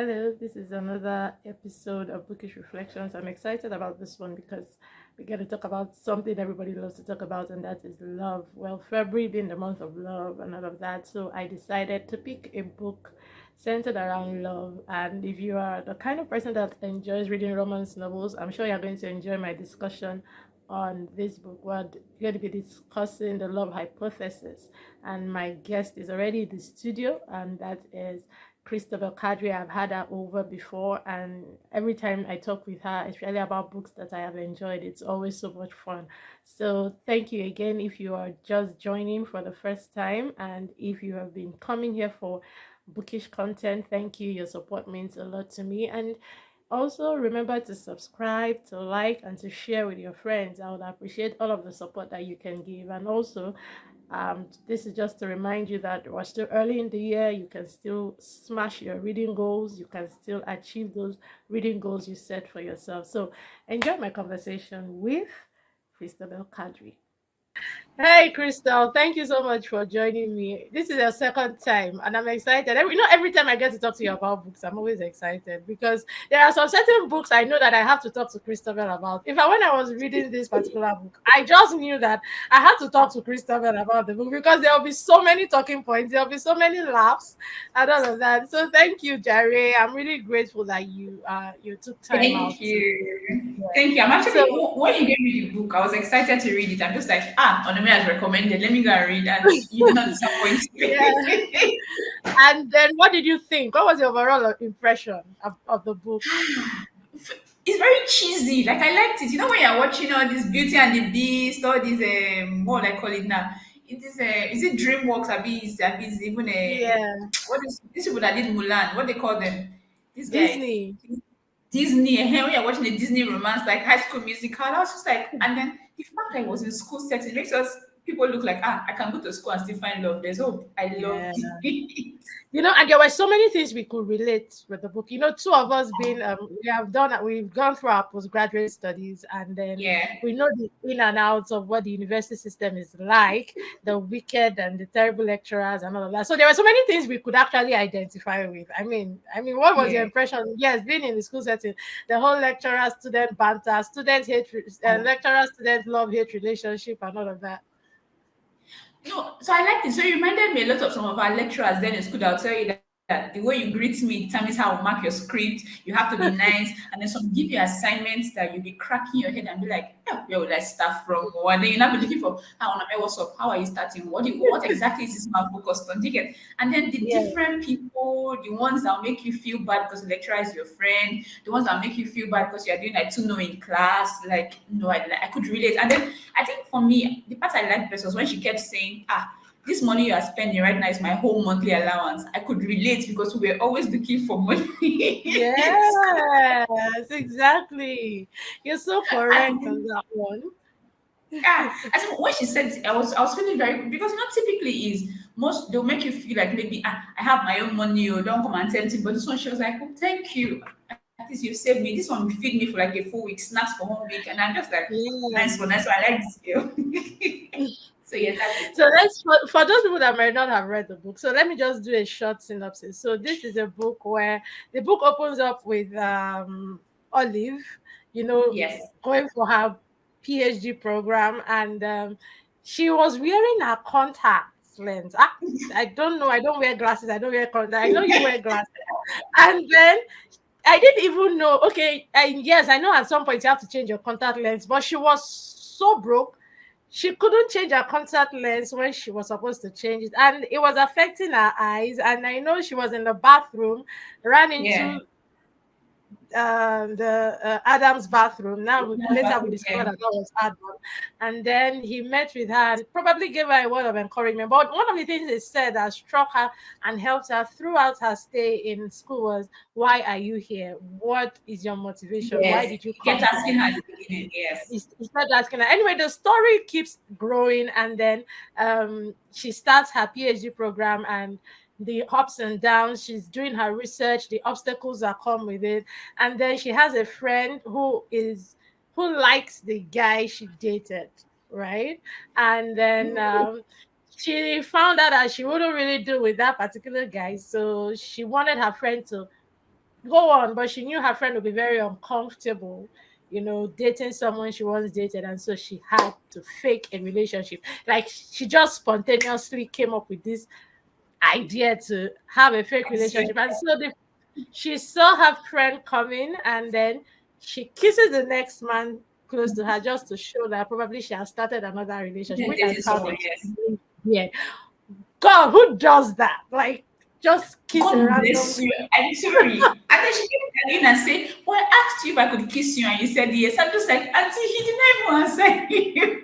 Hello, this is another episode of Bookish Reflections. I'm excited about this one because we're going to talk about something everybody loves to talk about, and that is love. Well, February being the month of love and all of that, so I decided to pick a book centered around love. And if you are the kind of person that enjoys reading romance novels, I'm sure you're going to enjoy my discussion on this book. We're going to be discussing the love hypothesis, and my guest is already in the studio, and that is Christabel Kadri. I've had her over before, and every time I talk with her, especially about books that I have enjoyed, it's always so much fun. So, thank you again if you are just joining for the first time, and if you have been coming here for bookish content, thank you. Your support means a lot to me, and also remember to subscribe, to like, and to share with your friends. I would appreciate all of the support that you can give, and also this is just to remind you that we're still early in the year. You can still smash your reading goals. You can still achieve those reading goals you set for yourself. So enjoy my conversation with Christabel Kadri. Hey, Crystal, thank you so much for joining me. This is your second time, and I'm excited. Every time I get to talk to you about books, I'm always excited because there are some certain books I know that I have to talk to Christabel about. When I was reading this particular book, I just knew that I had to talk to Christabel about the book because there will be so many talking points, there will be so many laughs, and all of that. So thank you, Jerry. I'm really grateful that you took time Thank out to. you. Yeah. Thank you. I'm So actually, when you gave me the book, I was excited to read it. I'm just like, Onome has recommended. Let me go and read. And you did not disappoint yeah. me. And then what did you think? What was your overall impression of the book? It's very cheesy. Like, I liked it. You know, when you're watching all this Beauty and the Beast, all these, what do I call it now? Is it DreamWorks? Is even a, Yeah, what is, these people that did Mulan, what they call them? These guys. Disney. Disney, when you're watching a Disney romance like High School Musical, I was just like, and then the fact that it was in school setting makes us people look like I can go to school and still find love. There's hope. I Yeah. loved it. And there were so many things we could relate with the book. Two of us being we've gone through our postgraduate studies, and then Yeah, we know the in and outs of what the university system is like, the wicked and the terrible lecturers and all of that. So there were so many things we could actually identify with. What was your yeah. impression? Yes, being in the school setting, the whole lecturer student banter, student hate, lecturer student love hate relationship, and all of that. No, so I liked it. So it reminded me a lot of some of our lecturers then in school. They'll tell you that the way you greet me determines how I'll mark your script. You have to be nice. And then some give you assignments that you'll be cracking your head and be like, where would I start from? Or and then you'll not be looking for, how what's up? How are you starting? What exactly is this man focused on? Do you get? And then the Yeah. different people, the ones that make you feel bad because the lecturer is your friend, the ones that make you feel bad because you're doing like 2 no in class, like, no, I could relate. And then I think for me, the part I liked best was when she kept saying, this money you are spending right now is my whole monthly allowance. I could relate because we were always looking for money in school. Yes, exactly. You're so correct on And that one. I think when she said, I was feeling very, because typically is most they'll make you feel like maybe I have my own money or don't come and tempt me. But this one she was like, oh, thank you. At least you've saved me. This one will feed me for like a full week, snacks for 1 week, and I'm just like, nice one, Yeah. nice one. I like this girl. So yes, that's it. So for those people that might not have read the book. So let me just do a short synopsis. So this is a book where the book opens up with Olive, you know, Yes. going for her PhD program, and she was wearing her contact lens. I don't know. I don't wear glasses. I don't wear contact. I know you wear glasses. And then I didn't even know. Okay, and yes, I know at some point you have to change your contact lens, but she was so broke. She couldn't change her contact lens when she was supposed to change it, and it was affecting her eyes. And I know she was in the bathroom, ran Yeah. into the Adam's bathroom. That's Later we bathroom. discovered Yeah. that was Adam, and then he met with her and probably gave her a word of encouragement. But one of the things he said that struck her and helped her throughout her stay in school was, "Why are you here? What is your motivation? Why Yes. did you He come kept here?" asking her at the beginning. Yes. He started asking her. Anyway, the story keeps growing, and then she starts her PhD program, and the ups and downs. She's doing her research, the obstacles that come with it, and then she has a friend who likes the guy she dated, right? And then she found out that she wouldn't really do with that particular guy, so she wanted her friend to go on, but she knew her friend would be very uncomfortable, dating someone she once dated, and so she had to fake a relationship. Like she just spontaneously came up with this idea to have a fake I swear. relationship, and so she saw her friend coming, and then she kisses the next man close to her just to show that probably she has started another relationship, Then which I dating found someone, yes. extremely weird. God, who does that? Like, just kiss a God random. bless you. I'm sorry. And then she came in and said, well, I asked you if I could kiss you, and you said yes. I'm just like, Auntie, he didn't even answer you.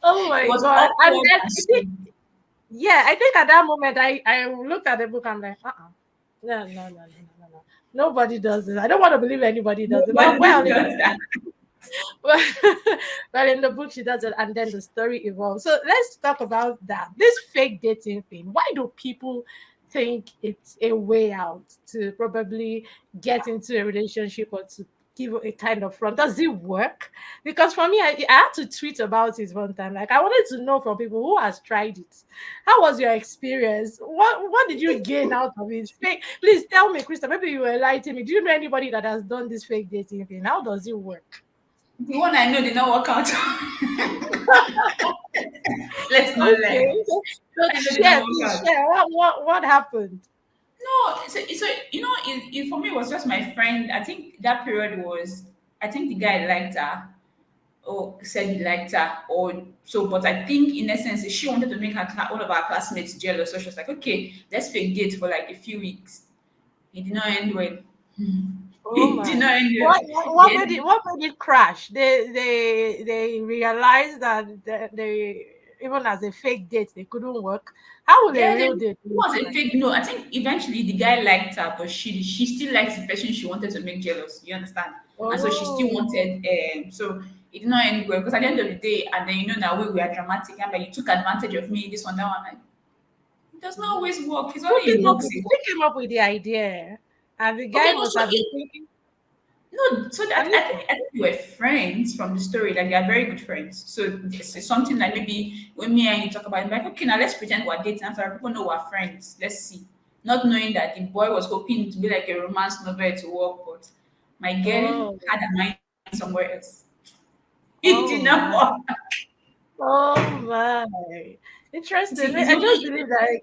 Oh It my was God. And awkward then and I think, sweet. yeah, I think at that moment I looked at the book, I'm like, no, no, no, no, no, no, no. Nobody does this. I don't want to believe anybody does it. But Nobody well, in the does that. well, well, in the book she does it, and then the story evolves. So let's talk about that. This fake dating thing. Why do people think it's a way out to probably get into a relationship or to give a kind of front? Does it work? Because for me, I had to tweet about it one time. Like I wanted to know from people who has tried it. How was your experience? What did you gain out of it? Fake. Please tell me, Krista. Maybe you will enlighten me. Do you know anybody that has done this fake dating thing? How does it work? The one I know did not work out. Let's not Okay. lie. So I know did not share, work please out. share. What happened? No, so for me, it was just my friend. I think that period was, I think the guy liked her, or said he liked her, or so. But I think in essence, she wanted to make all of our classmates jealous. So she was like, okay, let's fake date for like a few weeks. It did not end well. Oh It did my. not end well. What made it crash? They realized that they even as a fake date they couldn't work. How will a Yeah, real then date it look was a like? fake. No, I think eventually the guy liked her, but she still likes the person she wanted to make jealous. You understand? And so she still Oh, wanted. So it did not end well because at the end of the day, and then now we were dramatic, and like you took advantage of me, this one, that one. Like, it does not always work. It's only in books it who works. came up with the idea? And the Okay, guy no, must so have been it thinking, no, so I'm that listening. I think we were friends from the story. Like they are very good friends. So it's something like maybe when me and you talk about it, like okay, now let's pretend we're dating. After people know we're friends. Let's see. Not knowing that the boy was hoping to be like a romance novel to work, but my girl Oh, had her mind somewhere else. It oh did not my. work. Oh my. Interesting. See, it's I just only believe that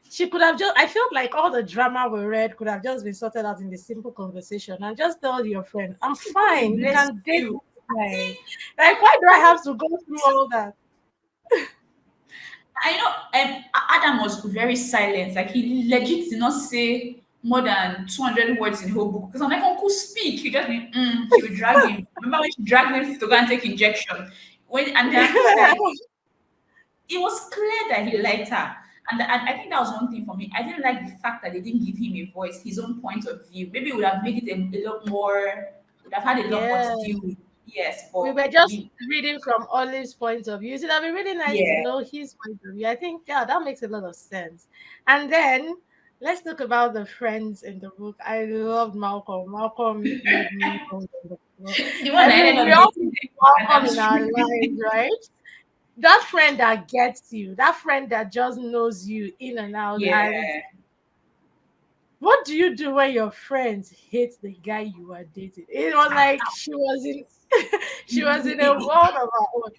she could have just, I felt like all the drama we read could have just been sorted out in the simple conversation and just tell your friend, I'm God fine. We bless can date you. this guy. And Like, why do I have to go through all that? I know Adam was very silent. Like he legit did not say more than 200 words in the whole book. Because I'm like, Uncle, speak. You just be, she would drag him. Remember when she dragged him to go and take injection? And then I'm just like, it was clear that he liked her. And I think that was one thing for me. I didn't like the fact that they didn't give him a voice, his own point of view. Maybe it would have made it a lot more, would have had a lot more Yeah. to deal with. Yes, We but were just reading from Olive's point of view. It would have been really nice to yeah, know his point of view. I think, yeah, that makes a lot of sense. And then let's talk about the friends in the book. I loved Malcolm. Malcolm made me fall in the floor. the one I that mean, ended we up all dating need them. And I'm Malcolm in our screaming. lives, right? That friend that gets you, that friend that just knows you in and out. And Yeah. what do you do when your friends hate the guy you are dating? It was like she was in she was in a world of her own.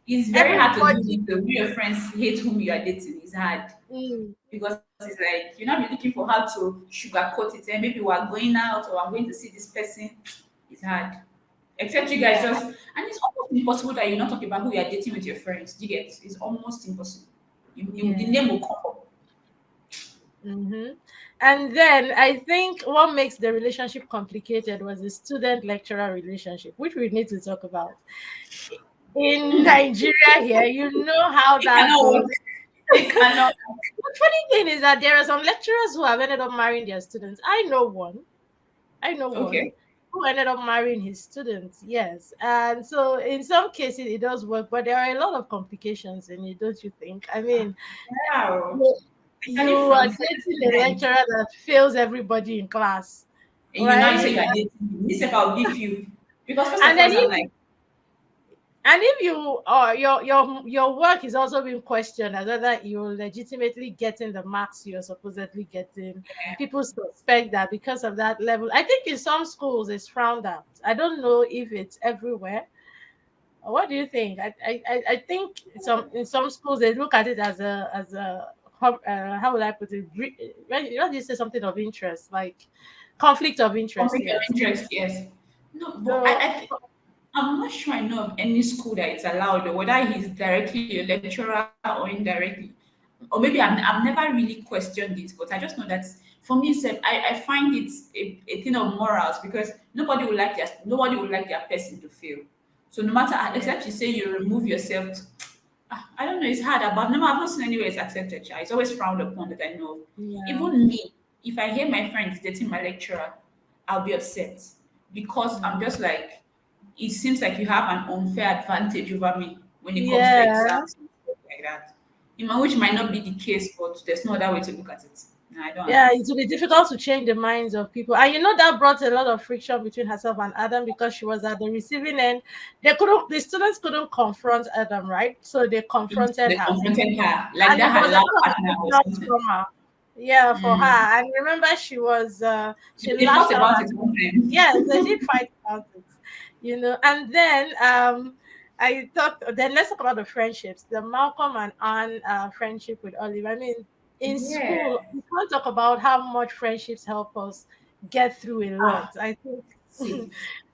It's very hard to do Everybody, this. The way your friends hate whom you are dating is hard mm, because it's like you're not be looking for how to sugarcoat it. And maybe we're going out or I'm going to see this person. It's hard. Except you guys yeah. just, and it's almost impossible that you not talk about who you are dating with your friends. Do you get? It's almost impossible. The Yeah. name will come up. Hmm. And then I think what makes the relationship complicated was the student lecturer relationship, which we need to talk about. In Nigeria, here, you know how It that cannot goes. work. It cannot. The funny thing is that there are some lecturers who have ended up marrying their students. I know one Okay. who ended up marrying his students. Yes. And so in some cases it does work, but there are a lot of complications in it, don't you think? I mean, Wow. you you Especially are from friends dating to a friends. lecturer that fails everybody in class, And you now you say right? you are dating me. This if I'll beef you. Because first of And all, then I'm like, And if you your work is also being questioned as whether you're legitimately getting the marks you're supposedly getting, people suspect that because of that level. I think in some schools it's frowned out. I don't know if it's everywhere. What do you think? I think in some schools they look at it as a how would I put it? When you say something of interest, like conflict of interest. Conflict of Yes. interest, yes. No, but So I'm not sure I know of any school that it's allowed, or whether he's directly a lecturer or indirectly. Or maybe I've never really questioned it, but I just know that for me, I find it a thing of morals, because nobody would like their person to fail. So no matter, yeah, except you say you remove yourself, I don't know, it's hard, but I've not seen anywhere it's accepted. Sha. It's always frowned upon that I know of. yeah, Even me, if I hear my friend is dating my lecturer, I'll be upset, because I'm mm. just like, it seems like you have an unfair advantage over me when it comes to Yeah. exams and stuff like that. Which might not be the case, but there's no other way to look at it. No, I don't Yeah, agree. it will be difficult to change the minds of people. And that brought a lot of friction between herself and Adam because she was at the receiving end. The students couldn't confront Adam, right? So they confronted They her. confronted her like And it that was her a lab lot of partner or emotional something. trauma. Yeah, for her. Mm. And remember she They fought lashed out about at it one time. yes, they did fight about it. And then let's talk about the friendships, the Malcolm and Anne friendship with Olive. I mean, in Yeah. school, we can't talk about how much friendships help us get through a lot. Ah, I think see,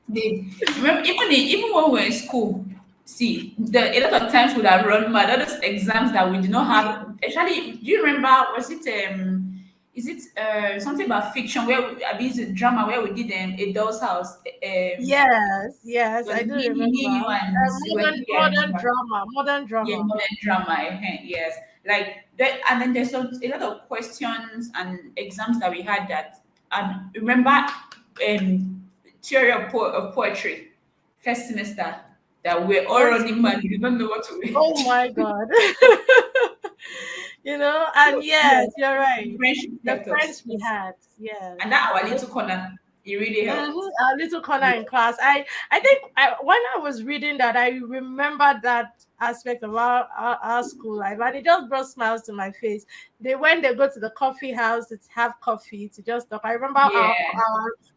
they remember, even when we were in school. See, a lot of times we have run mad. All those exams that we did not have. Actually, do you remember? Was it is it something about fiction where I mean, is it drama where we did a doll's house? yes, yes, Was I it do remember. me, you, and there were three. I remember. Modern Yeah, drama. modern drama. Yes, like that. And then there's a lot of questions and exams that we had that. And remember, theory of poetry, first semester, that we're all Yes. running mad. We don't know what to read. Oh my God. And So yeah, yes, you're right. friendship The helped us. friends we had, yes. And that our little corner, it really helped. A little corner in class. I think when I was reading that, I remembered that aspect of our school life, and it just brought smiles to my face. When they go to the coffee house to have coffee to just talk. I remember Yeah.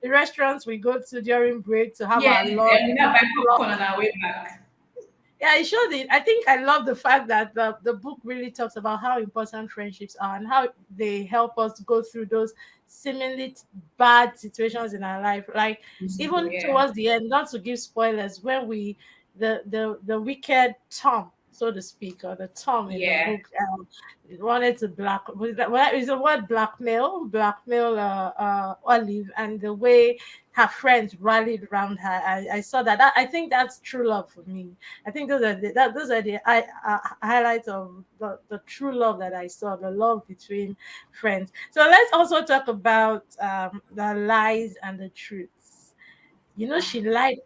the restaurants we go to during break to have Yes, our lunch. and we now buy popcorn on our way back. Yeah, it showed it. I think I love the fact that the book really talks about how important friendships are and how they help us go through those seemingly bad situations in our life. Like In school, even yeah. towards the end, not to give spoilers, when the wicked Tom, so to speak, or the Tom in the Yeah. book, wanted to is the word blackmail Olive, and the way her friends rallied around her. I saw that. I think that's true love for me. I think those are the highlights of the true love that I saw, the love between friends. So let's also talk about the lies and the truths. She lied.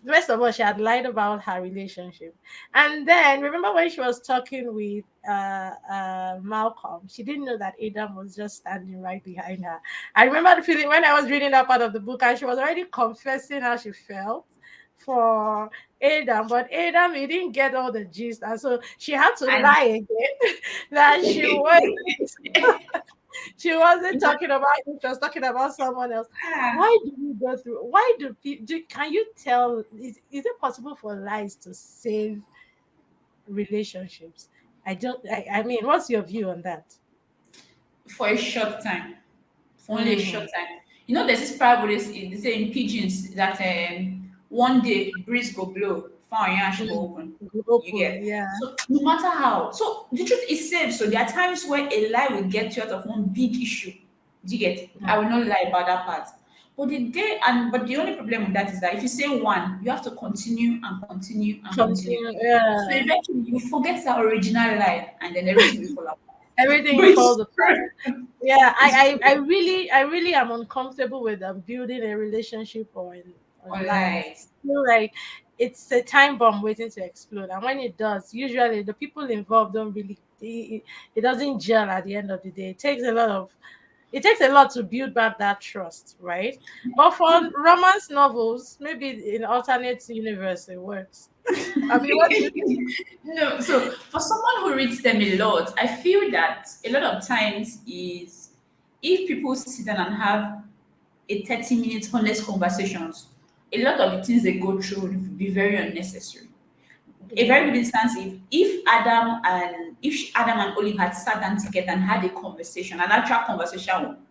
First of all, she had lied about her relationship, and then remember when she was talking with Malcolm, she didn't know that Adam was just standing right behind her. I remember the feeling when I was reading that part of the book, and she was already confessing how she felt for Adam, but Adam he didn't get all the gist, and so she had to And lie again that she wasn't talking about him, she was talking about someone else. ah, Why do we go through? Why do people? Can you tell? Is it possible for lies to save relationships? I don't. I mean, what's your view on that? for a short time, for only a short Mm-hmm. time. There's this parable they say in pigeons that one day breeze go blow, fire yansh go open. You Open, get. yeah. So no matter how, so the truth is safe. So there are times where a lie will get you out of one big issue. Do you get? I will not lie about that part. But the only problem with that is that if you say one, you have to continue and continue and continue. Continue, So yeah. eventually you forget that original lie, and then everything will fall apart. Everything But falls it's apart. true. Yeah, It's I really am uncomfortable with building a relationship on lies. online. It's feel like it's a time bomb waiting to explode, and when it does, usually the people involved don't really. It doesn't gel at the end of the day. It takes a lot of. It takes a lot to build back that trust, right? But for romance novels, maybe in alternate universe it works. I mean, what do you think? No, so for someone who reads them a lot, I feel that a lot of times is if people sit down and have a 30-minute honest conversations, a lot of the things they go through would be very unnecessary. A Yeah. very good instance if Adam and Olive had sat down together and had a conversation, an actual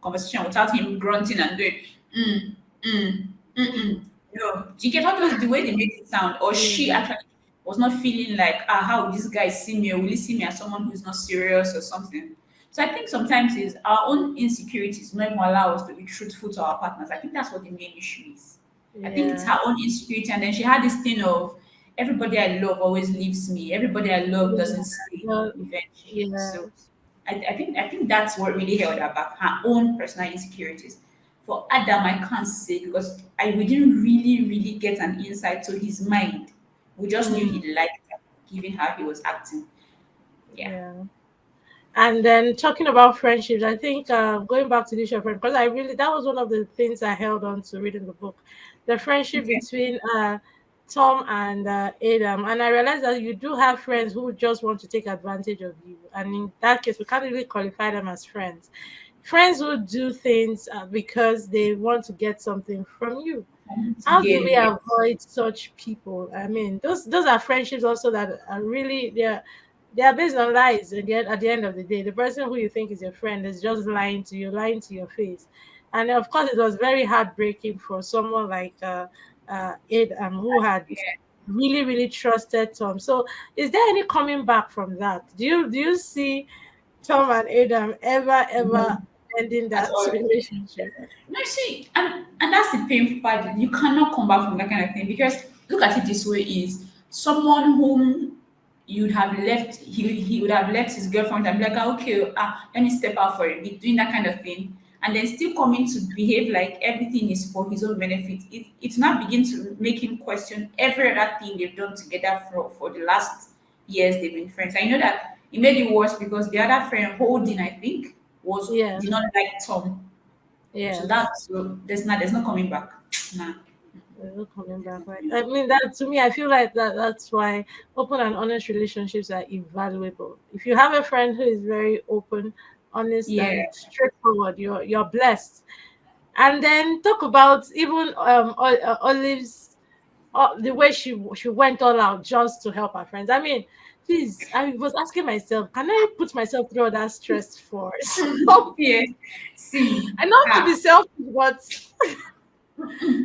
conversation without him grunting and doing mm, mm, mm, Mm. mm. No, do you get all those the way they made it sound, or she Yeah. actually was not feeling like how will this guy see me, or will he see me as someone who's not serious or something. So I think sometimes is our own insecurities not even allow us to be truthful to our partners. I think that's what the main issue is. I think it's Yeah. her own insecurity, and then she had this thing of everybody I love always leaves me. Everybody I love Yeah. doesn't stay Well, eventually. So yes. I think that's what really held her back, her own personal insecurities. For Adam, I can't say because we didn't really get an insight to his mind. We just knew Mm. he liked her, given how he was acting. Yeah. Yeah. And then talking about friendships, I think going back to this your friend, because I really that was one of the things I held on to reading the book, the friendship Okay. between Tom and Adam, and I realized that you do have friends who just want to take advantage of you, and in that case, we can't really qualify them as friends. Friends who do things because they want to get something from you. To How do we gain, yes. avoid such people? I mean, those are friendships also that are really they are based on lies. And yet, at the end of the day, the person who you think is your friend is just lying to you, lying to your face. And of course, it was very heartbreaking for someone like Ed, who had Yeah. really trusted Tom. So, is there any coming back from that? Do you see Tom and Adam ever No, ending at that all. relationship? No, see, and that's the painful part. You cannot come back from that kind of thing because look at it this way: is someone whom you'd have left, he would have left his girlfriend and be like, okay, let me step out for it, be doing that kind of thing, and then still coming to behave like everything is for his own benefit. It now begin to make him question every other thing they've done together for the last years they've been friends. I know that it made it worse because the other friend, Holding, I think, was Yeah. did not like Tom, so Yes. that's so there's no coming back. Nah. There's no coming back. Right? I mean, that to me, I feel like that's why open and honest relationships are invaluable. If you have a friend who is very open, honest, Yeah. and straightforward, you're blessed. And then talk about even Olive's the way she went all out just to help her friends. I mean, please, I was asking myself, can I put myself through all that stress for something? Yeah. See, I not to be selfish, but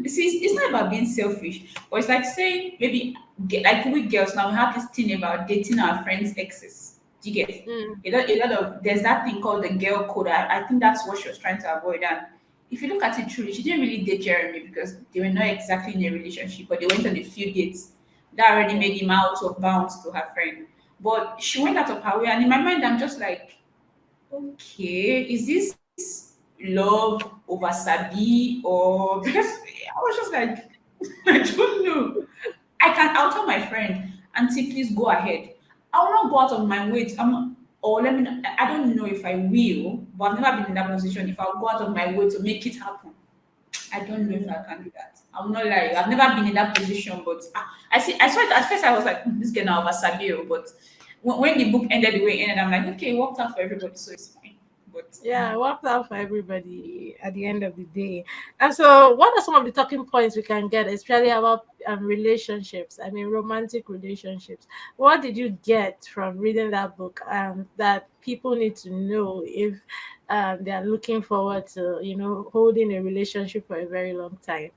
see, it's not about being selfish, but it's like saying maybe like we girls now we have this thing about dating our friends' exes. Do you get? mm, A lot of there's that thing called the girl code. I think that's what she was trying to avoid. And if you look at it truly, she didn't really date Jeremy because they were not exactly in a relationship, but they went on a few dates. That already yeah, made him out of bounds to her friend. But she went out of her way, and in my mind, I'm just like, okay, is this love over Sabi or because I was just like, I don't know. I'll tell my friend, Auntie, please go ahead. I will not go out of my way. Or let me. I don't know if I will, but I've never been in that position. If I'll go out of my way to make it happen, I don't know if mm, I can do that. I will not lie. I've never been in that position, but I see. I saw it at first. I was like, this girl now over Sabio, but when the book ended the way it ended, I'm like, okay, it worked out for everybody, so it's fine. But yeah, it worked out for everybody at the end of the day. And so, what are some of the talking points we can get, especially about relationships? I mean, romantic relationships. What did you get from reading that book that people need to know if they are looking forward to, holding a relationship for a very long time?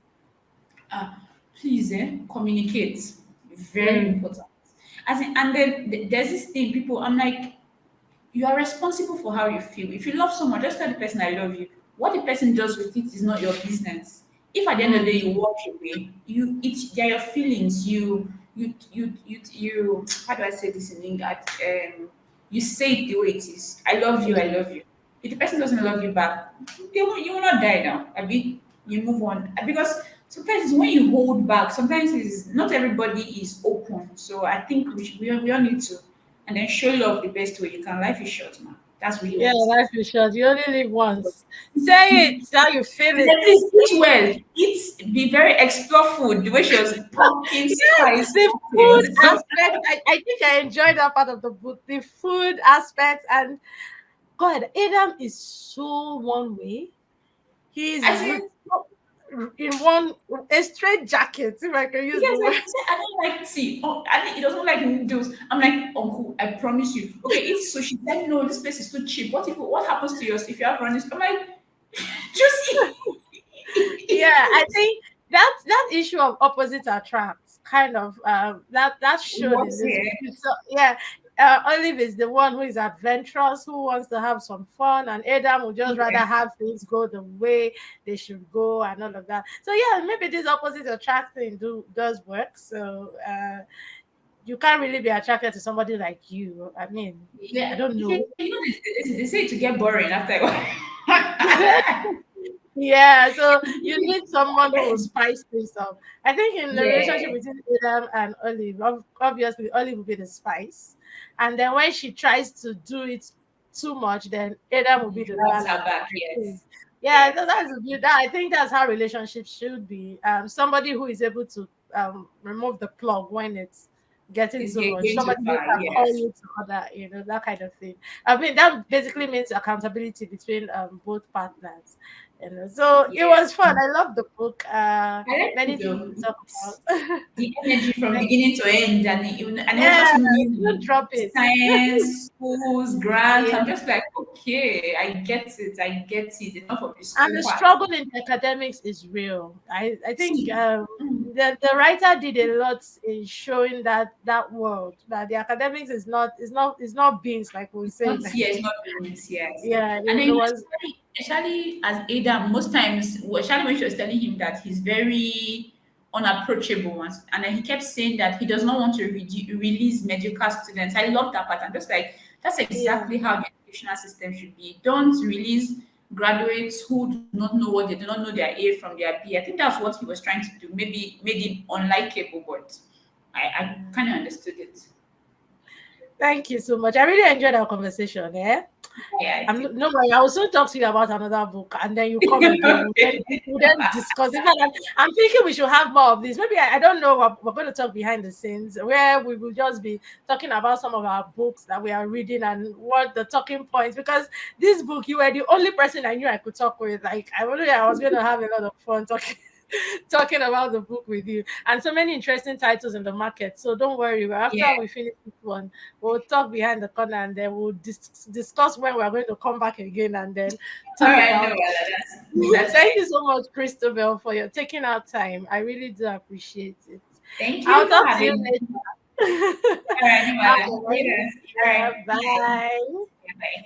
uh, please, communicate. Very Mm, important. As in, and then there's this thing, people. I'm like, you are responsible for how you feel. If you love someone, just tell the person I love you. What the person does with it is not your business. If at the end of the day mm, you walk away, they're your feelings. How do I say this in English? You say it the way it is. I love you, I love you. If the person doesn't love you back, you will not die now. I mean, you move on. Because sometimes when you hold back, sometimes it's not everybody is open. So I think we all need to and then show love the best way you can. Life is short, man. That's really Yeah, what. life is short. You only live once. Say it how you feel And then it. please eat well. Eat, be very explore food. The way she was pumping Yes, spice the something. food aspect. I think I enjoyed that part of the book. The food aspect, and God, Adam is so one way. He's I said, in one a straight jacket, if I can use yes, the like word. he said, I don't like tea. Oh, he doesn't like noodles. I'm like, Uncle, I promise you. Okay, it's sushi. She said, no, this place is too cheap. What happens to yours if you have running? I'm like, just Yeah, I eat. think that issue of opposites attracts kind of that showed in What's this here? book. So yeah, Olive is the one who is adventurous, who wants to have some fun, and Adam would just rather Yeah, have things go the way they should go and all of that. So yeah, maybe this opposite attract thing does work. So you can't really be attracted to somebody like you. I mean, I yeah. don't Yeah, know. you know, they say to get boring after a while. Yeah, so you need someone who will spice things up. I think in the relationship Yeah, between Adam and Olive, obviously Olive will be the spice, and then when she tries to do it too much, then Adam will be the drags la la her la. back. I think. Yes, Yeah, so yes. that's a good. I think that's how relationships should be. Somebody who is able to remove the plug when it's getting It's too much. going too Somebody who far. can call Yes. you to order, that kind of thing. I mean, that basically means accountability between both partners. So it Yes. was fun. I love the book. I like Many it things though. to talk about. The energy from beginning to end, and it was Yeah, just don't new drop it. science, schools, grants. Yeah. I'm just like, okay, I get it. I get it. Enough of the And school the part. struggle in academics is real. I think See, the writer did a lot in showing that world that the academics is not beans like we it's say not in here, it's Nigeria. not business, yes. Yeah, And then it was. especially as Ada, most times, well, especially when she was telling him that he's very unapproachable, and then he kept saying that he does not want to release mediocre students. I love that part. I'm just like, that's Yeah. exactly how the educational system should be. Don't release graduates who do not know what they do not know their A from their B. I think that's what he was trying to do. Maybe made him unlikable, but I kind of understood it. Thank you so much. I really enjoyed our conversation. Yeah. Yeah, I did. No worry, I will soon talk to you about another book, and then you come again. We'll then discuss. In fact, I'm thinking we should have more of this. Maybe I don't know. We're going to talk behind the scenes where we will just be talking about some of our books that we are reading and what the talking points. Because this book, you were the only person I knew I could talk with. Like I was going to have a lot of fun talking talking about the book with you, and so many interesting titles in the market. So don't worry. Yeah. After we finish this one, we'll talk behind the corner, and then we'll discuss when we're going to come back again and then All talk right, no, about. well, that's Thank fine. you so much, Christabel, for your taking out time. I really do appreciate it. Thank I'll you for talk to you having me. later. All right, no, Have well, a nice. later. All Yeah, right, bye. bye. Yeah, bye.